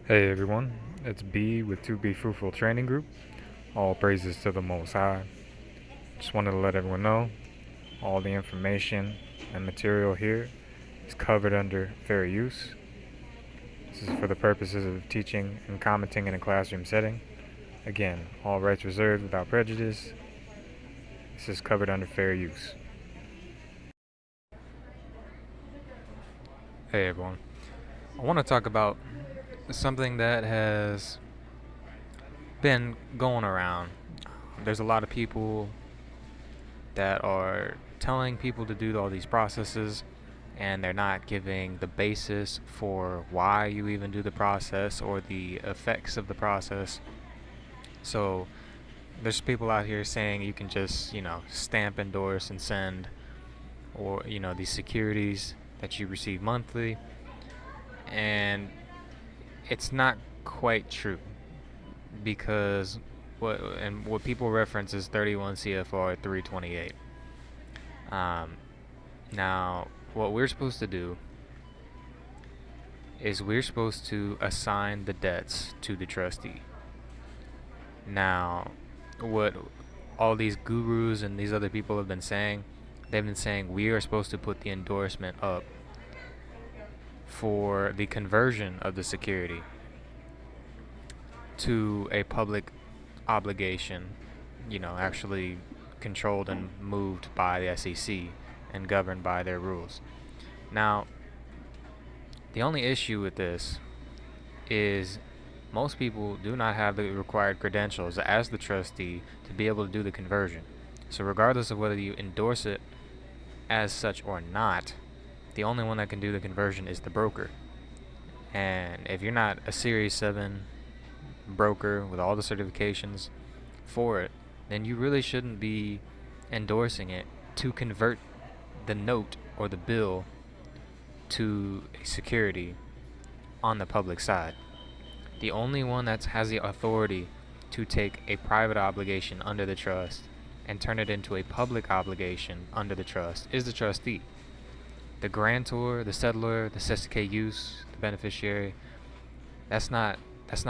Hey everyone, it's B with 2B Fruitful Training Group. All praises to the Most High. Just wanted to let everyone know all the information and material here is covered under fair use. This is for the purposes of teaching and commenting in a classroom setting. Again, all rights reserved without prejudice. This is covered under fair use. Hey everyone, I want to talk about something that has been going around. There's a lot of people that are telling people to do all these processes, and they're not giving the basis for why you even do the process or the effects of the process. So there's people out here saying you can just, stamp, endorse, and send, or, these securities that you receive monthly. And it's not quite true, because what people reference is 31 CFR 328. Now, what we're supposed to do is we're supposed to assign the debts to the trustee. Now, what all these gurus and these other people have been saying, they've been saying we are supposed to put the endorsement up for the conversion of the security to a public obligation, actually controlled and moved by the SEC and governed by their rules. Now, the only issue with this is most people do not have the required credentials as the trustee to be able to do the conversion. So regardless of whether you endorse it as such or not, the only one that can do the conversion is the broker. And if you're not a Series 7 broker with all the certifications for it, then you really shouldn't be endorsing it to convert the note or the bill to a security on the public side. The only one that has the authority to take a private obligation under the trust and turn it into a public obligation under the trust is the trustee. The grantor, the settlor, the Cestui Que Use, the beneficiary, that's not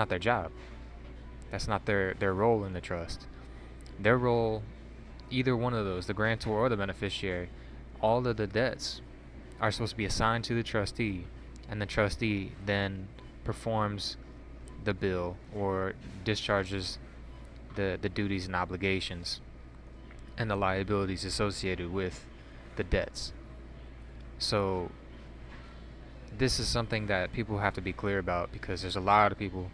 their job. That's not their role in the trust. Their role, either one of those, the grantor or the beneficiary, all of the debts are supposed to be assigned to the trustee, and the trustee then performs the bill or discharges the duties and obligations and the liabilities associated with the debts. So this is something that people have to be clear about, because there's a lot of people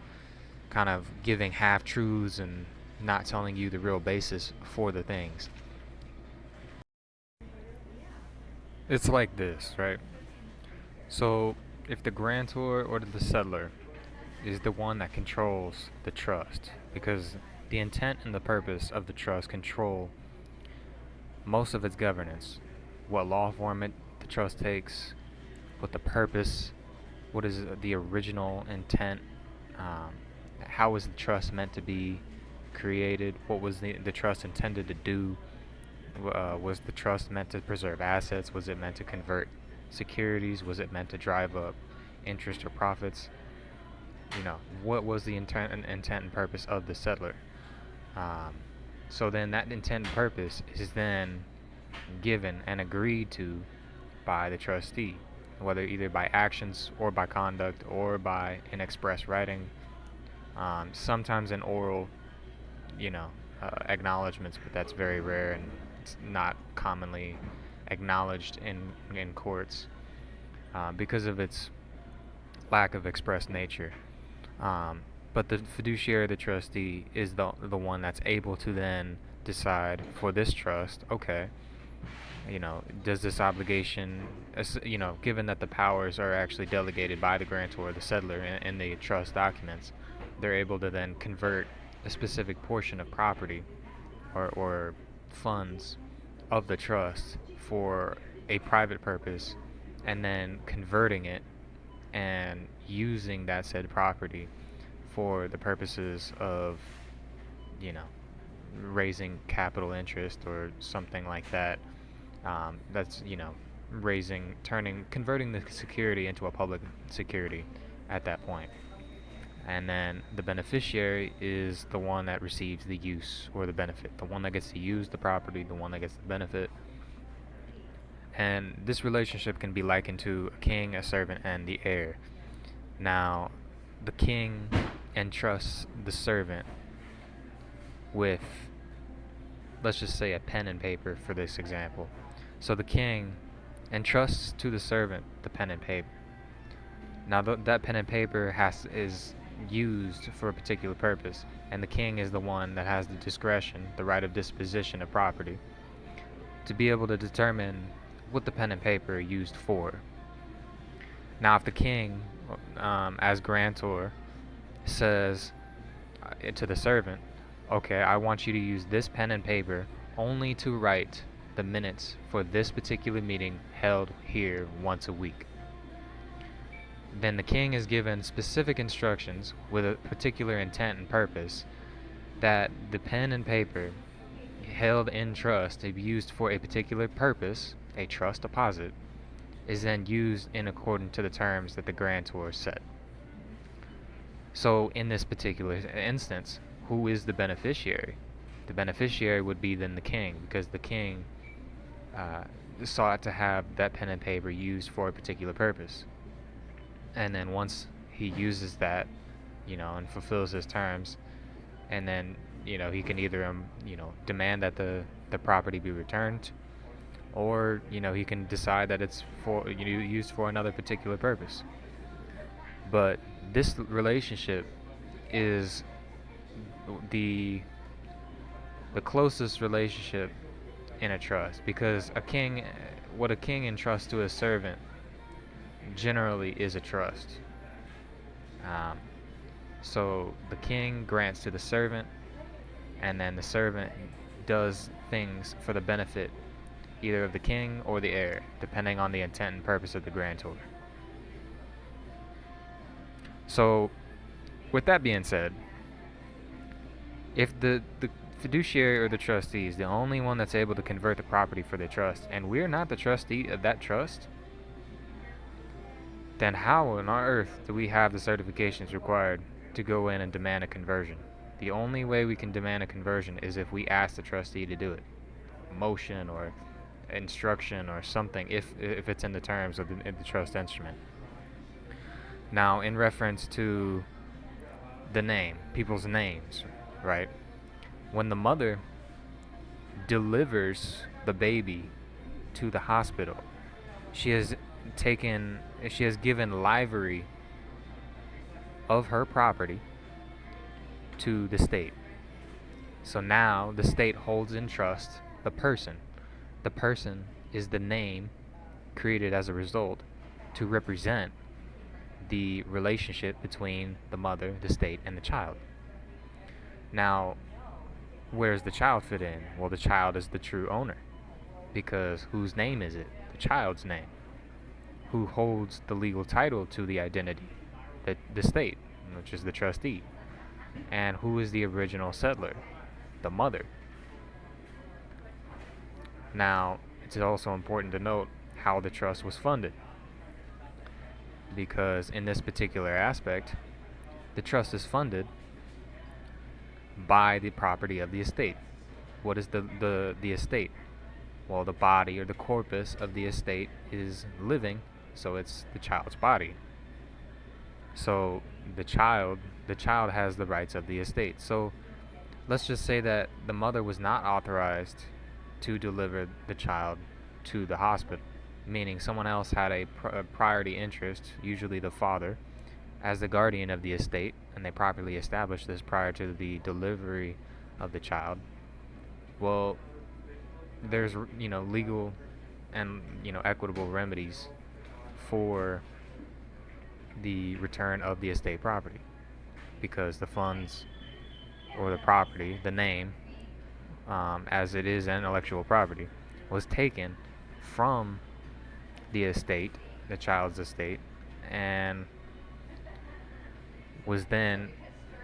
kind of giving half-truths and not telling you the real basis for the things. It's like this, right? So if the grantor or the settlor is the one that controls the trust, because the intent and the purpose of the trust control most of its governance, what law form the trust takes, what the purpose, what is the original intent, how was the trust meant to be created, what was the trust intended to do, was the trust meant to preserve assets, was it meant to convert securities, was it meant to drive up interest or profits, what was the intent and purpose of the settlor. So then that intent and purpose is then given and agreed to by the trustee, whether either by actions or by conduct or by an express writing, sometimes in oral, acknowledgments, but that's very rare and it's not commonly acknowledged in courts because of its lack of express nature. But the fiduciary, the trustee, is the one that's able to then decide for this trust, okay, does this obligation, given that the powers are actually delegated by the grantor or the settlor in the trust documents, they're able to then convert a specific portion of property or funds of the trust for a private purpose, and then converting it and using that said property for the purposes of, raising capital interest or something like that. That's, converting the security into a public security at that point. And then the beneficiary is the one that receives the use or the benefit, the one that gets to use the property, the one that gets the benefit. And this relationship can be likened to a king, a servant, and the heir. Now, the king entrusts the servant with, let's just say, a pen and paper for this example. So the king entrusts to the servant the pen and paper. Now that pen and paper is used for a particular purpose, and the king is the one that has the discretion, the right of disposition of property, to be able to determine what the pen and paper are used for. Now, if the king, as grantor, says to the servant, okay, I want you to use this pen and paper only to write the minutes for this particular meeting held here once a week, then the king is given specific instructions with a particular intent and purpose that the pen and paper held in trust to be used for a particular purpose, a trust deposit, is then used in accordance to the terms that the grantor set. So in this particular instance, who is the beneficiary? The beneficiary would be then the king, because the king sought to have that pen and paper used for a particular purpose. And then once he uses that, and fulfills his terms, and then, he can either, demand that the property be returned, or, he can decide that it's for, used for another particular purpose. But this relationship is the closest relationship in a trust, because what a king entrusts to a servant generally is a trust. So the king grants to the servant, and then the servant does things for the benefit either of the king or the heir, depending on the intent and purpose of the grantor. So, with that being said, if the fiduciary or the trustee is the only one that's able to convert the property for the trust, and we're not the trustee of that trust, then how on earth do we have the certifications required to go in and demand a conversion? The only way we can demand a conversion is if we ask the trustee to do it. Motion or instruction or something, if it's in the terms of the trust instrument. Now, in reference to the name, people's names, right? When the mother delivers the baby to the hospital, she has given livery of her property to the state. So now the state holds in trust the person. The person is the name created as a result to represent the relationship between the mother, the state, and the child. Now, where does the child fit in? Well, the child is the true owner, because whose name is it? The child's name. Who holds the legal title to the identity? The state, which is the trustee. And who is the original settler? The mother. Now, it's also important to note how the trust was funded, because in this particular aspect, the trust is funded by the property of the estate. What is the estate? Well, the body or the corpus of the estate is living, so it's the child's body. So the child has the rights of the estate. So let's just say that the mother was not authorized to deliver the child to the hospital, meaning someone else had a priority interest, usually the father, as the guardian of the estate, and they properly established this prior to the delivery of the child. Well, there's legal and equitable remedies for the return of the estate property, because the funds or the property, the name, as it is intellectual property, was taken from the estate, the child's estate, and was then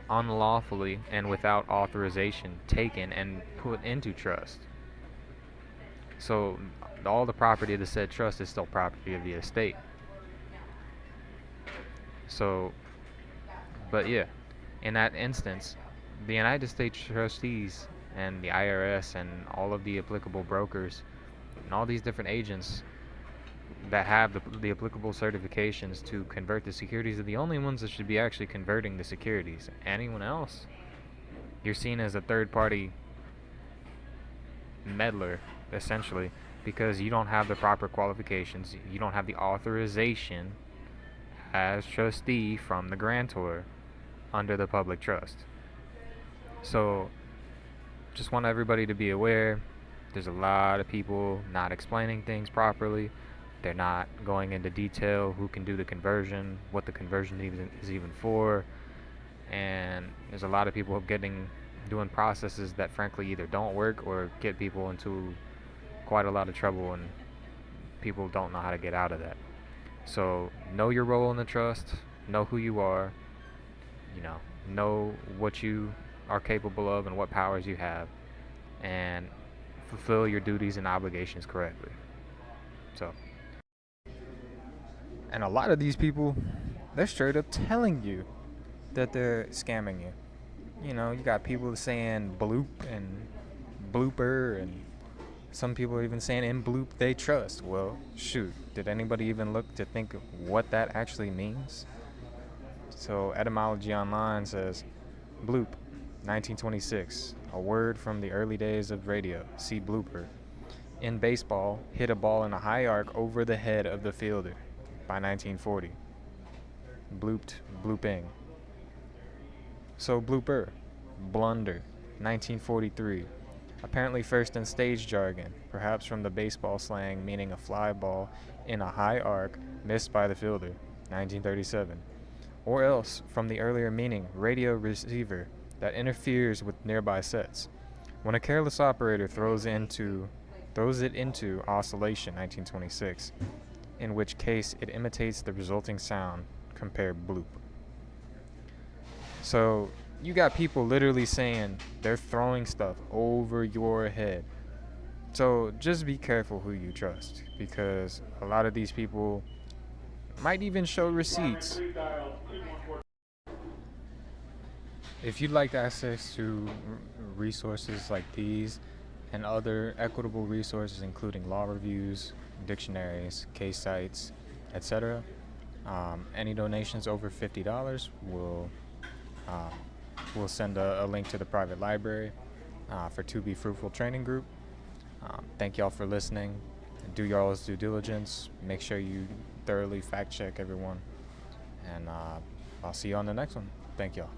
unlawfully and without authorization taken and put into trust. So all the property of the said trust is still property of the estate. So But yeah, in that instance, the United States trustees and the IRS and all of the applicable brokers and all these different agents that have the applicable certifications to convert the securities are the only ones that should be actually converting the securities. Anyone else, you're seen as a third party meddler, essentially, because you don't have the proper qualifications, you don't have the authorization as trustee from the grantor under the public trust. So, just want everybody to be aware there's a lot of people not explaining things properly. They're not going into detail who can do the conversion, what the conversion is even for, and there's a lot of people doing processes that frankly either don't work or get people into quite a lot of trouble, and people don't know how to get out of that. So know your role in the trust, know who you are, know what you are capable of and what powers you have, and fulfill your duties and obligations correctly. So, and a lot of these people, they're straight up telling you that they're scamming you. You got people saying bloop and blooper, and some people are even saying in bloop they trust. Well, shoot, did anybody even look to think of what that actually means? So Etymology Online says bloop, 1926, a word from the early days of radio. See blooper. In baseball, hit a ball in a high arc over the head of the fielder by 1940. Blooped, blooping. So blooper, blunder, 1943. Apparently first in stage jargon, perhaps from the baseball slang meaning a fly ball in a high arc missed by the fielder, 1937. Or else from the earlier meaning radio receiver that interferes with nearby sets. When a careless operator throws it into oscillation, 1926, in which case it imitates the resulting sound, compare bloop. So you got people literally saying they're throwing stuff over your head. So just be careful who you trust, because a lot of these people might even show receipts. If you'd like access to resources like these and other equitable resources, including law reviews, dictionaries, case sites, etc., any donations over $50 we'll send a link to the private library for To Be Fruitful training group. Thank y'all for listening. Do y'all's due diligence. Make sure you thoroughly fact check everyone. And I'll see you on the next one. Thank y'all.